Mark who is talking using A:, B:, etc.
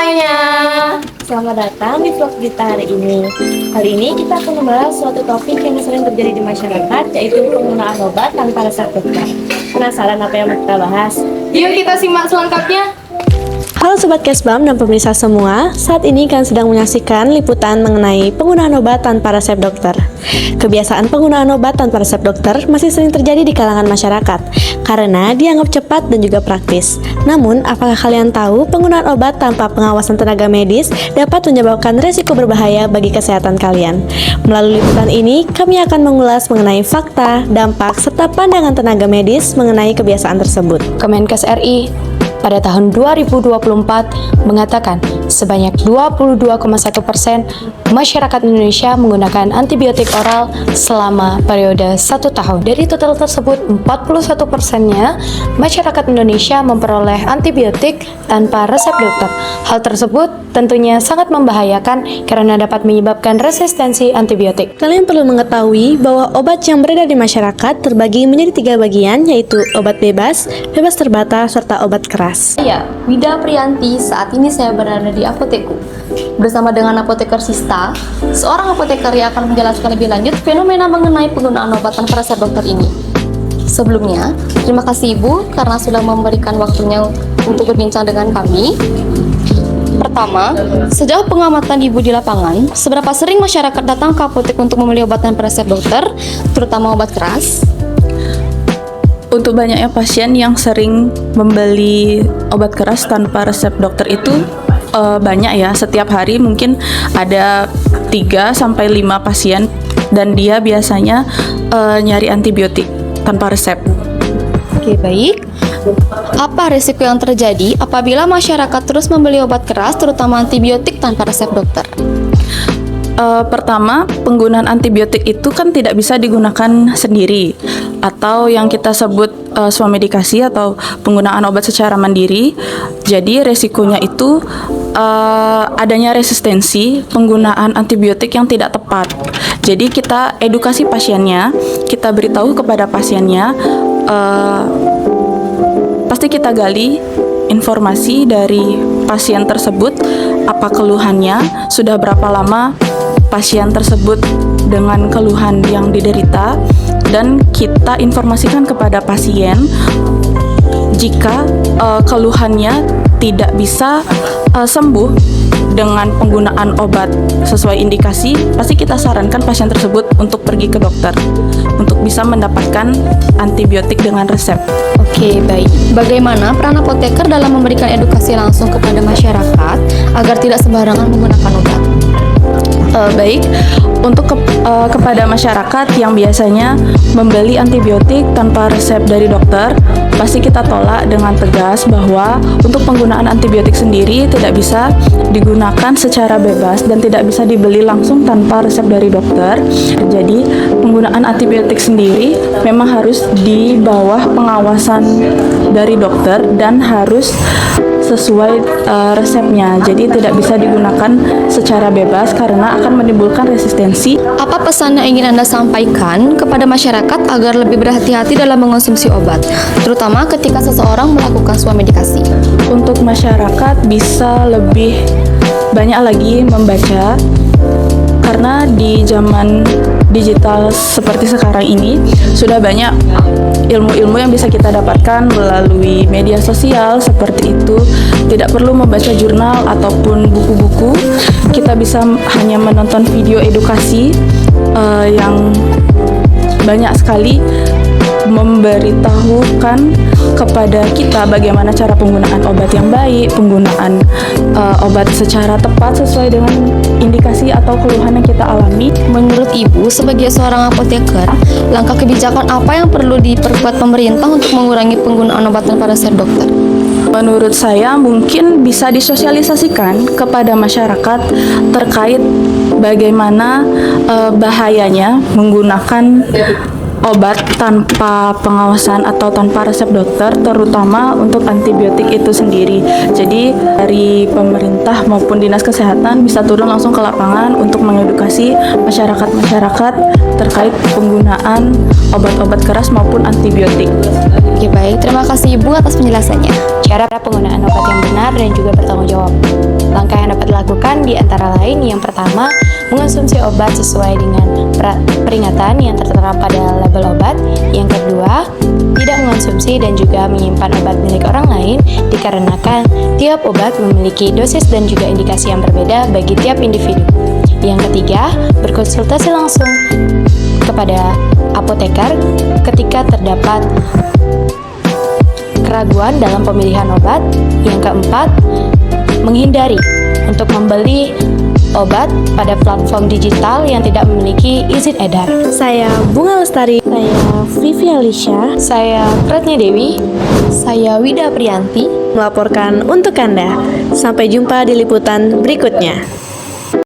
A: semuanya, selamat datang di vlog kita hari ini. Kali ini kita akan membahas suatu topik yang sering terjadi di masyarakat, yaitu penggunaan obat tanpa resep dokter. Penasaran apa yang mau kita bahas?
B: Yuk kita simak selengkapnya.
C: Halo Sobat Kesbam dan pemirsa semua, saat ini kalian sedang menyaksikan liputan mengenai penggunaan obat tanpa resep dokter. Kebiasaan penggunaan obat tanpa resep dokter masih sering terjadi di kalangan masyarakat, karena dianggap cepat dan juga praktis. Namun, apakah kalian tahu penggunaan obat tanpa pengawasan tenaga medis dapat menyebabkan resiko berbahaya bagi kesehatan kalian? Melalui liputan ini, kami akan mengulas mengenai fakta, dampak, serta pandangan tenaga medis mengenai kebiasaan tersebut.
B: Kemenkes RI pada tahun 2024 mengatakan sebanyak 22,1% masyarakat Indonesia menggunakan antibiotik oral selama periode 1 tahun. Dari total tersebut, 41%-nya masyarakat Indonesia memperoleh antibiotik tanpa resep dokter. Hal tersebut tentunya sangat membahayakan karena dapat menyebabkan resistensi antibiotik.
C: Kalian perlu mengetahui bahwa obat yang beredar di masyarakat terbagi menjadi 3 bagian, yaitu obat bebas, bebas terbatas, serta obat keras.
A: Saya, Wida Priyanti, saat ini saya berada di apotekku. Bersama dengan apoteker Sista, seorang apoteker yang akan menjelaskan lebih lanjut fenomena mengenai penggunaan obat tanpa resep dokter ini. Sebelumnya, terima kasih Ibu karena sudah memberikan waktunya untuk berbincang dengan kami. Pertama, sejauh pengamatan Ibu di lapangan, seberapa sering masyarakat datang ke apotek untuk membeli obat tanpa resep dokter, terutama obat keras?
D: Untuk banyaknya pasien yang sering membeli obat keras tanpa resep dokter itu banyak ya. Setiap hari mungkin ada 3-5 pasien dan dia biasanya nyari antibiotik tanpa resep.
A: Oke, baik. Apa risiko yang terjadi apabila masyarakat terus membeli obat keras, terutama antibiotik tanpa resep dokter?
D: Pertama, penggunaan antibiotik itu kan tidak bisa digunakan sendiri, atau yang kita sebut swamedikasi atau penggunaan obat secara mandiri. Jadi resikonya itu adanya resistensi penggunaan antibiotik yang tidak tepat. Jadi kita edukasi pasiennya, kita beritahu kepada pasiennya, pasti kita gali informasi dari pasien tersebut, apa keluhannya, sudah berapa lama pasien tersebut dengan keluhan yang diderita, dan kita informasikan kepada pasien jika keluhannya tidak bisa sembuh dengan penggunaan obat sesuai indikasi, pasti kita sarankan pasien tersebut untuk pergi ke dokter untuk bisa mendapatkan antibiotik dengan resep.
A: Oke, baik. Bagaimana peran apoteker dalam memberikan edukasi langsung kepada masyarakat agar tidak sembarangan menggunakan obat?
D: Baik, untuk kepada masyarakat yang biasanya membeli antibiotik tanpa resep dari dokter, pasti kita tolak dengan tegas bahwa untuk penggunaan antibiotik sendiri tidak bisa digunakan secara bebas dan tidak bisa dibeli langsung tanpa resep dari dokter. Jadi penggunaan antibiotik sendiri memang harus di bawah pengawasan dari dokter dan harus sesuai resepnya. Jadi tidak bisa digunakan secara bebas karena akan menimbulkan resistensi.
A: Apa pesan yang ingin Anda sampaikan kepada masyarakat agar lebih berhati-hati dalam mengonsumsi obat, terutama ketika seseorang melakukan swamedikasi?
D: Untuk masyarakat bisa lebih banyak lagi membaca, karena di zaman digital seperti sekarang ini sudah banyak ilmu-ilmu yang bisa kita dapatkan melalui media sosial seperti itu. Tidak perlu membaca jurnal ataupun buku-buku, kita bisa hanya menonton video edukasi yang banyak sekali memberitahukan kepada kita bagaimana cara penggunaan obat yang baik, penggunaan obat secara tepat sesuai dengan indikasi atau keluhan yang kita alami.
A: Menurut Ibu, sebagai seorang apoteker, langkah kebijakan apa yang perlu diperkuat pemerintah untuk mengurangi penggunaan obat tanpa resep dokter?
D: Menurut saya mungkin bisa disosialisasikan kepada masyarakat terkait bagaimana bahayanya menggunakan obat tanpa pengawasan atau tanpa resep dokter, terutama untuk antibiotik itu sendiri. Jadi dari pemerintah maupun dinas kesehatan bisa turun langsung ke lapangan untuk mengedukasi masyarakat-masyarakat terkait penggunaan obat-obat keras maupun antibiotik.
A: Oke, baik. Terima kasih Ibu atas penjelasannya. Cara penggunaan obat yang benar dan juga bertanggung jawab.
B: dilakukan di antara lain yang pertama, mengonsumsi obat sesuai dengan peringatan yang tertera pada label obat. Yang kedua, tidak mengonsumsi dan juga menyimpan obat milik orang lain dikarenakan tiap obat memiliki dosis dan juga indikasi yang berbeda bagi tiap individu. Yang ketiga, berkonsultasi langsung kepada apoteker ketika terdapat keraguan dalam pemilihan obat. Yang keempat, menghindari untuk membeli obat pada platform digital yang tidak memiliki izin edar.
C: Saya Bunga Lestari. Saya Vivi Alicia.
B: Saya Pratnya Dewi.
A: Saya Wida Priyanti.
C: Melaporkan untuk Anda. Sampai jumpa di liputan berikutnya.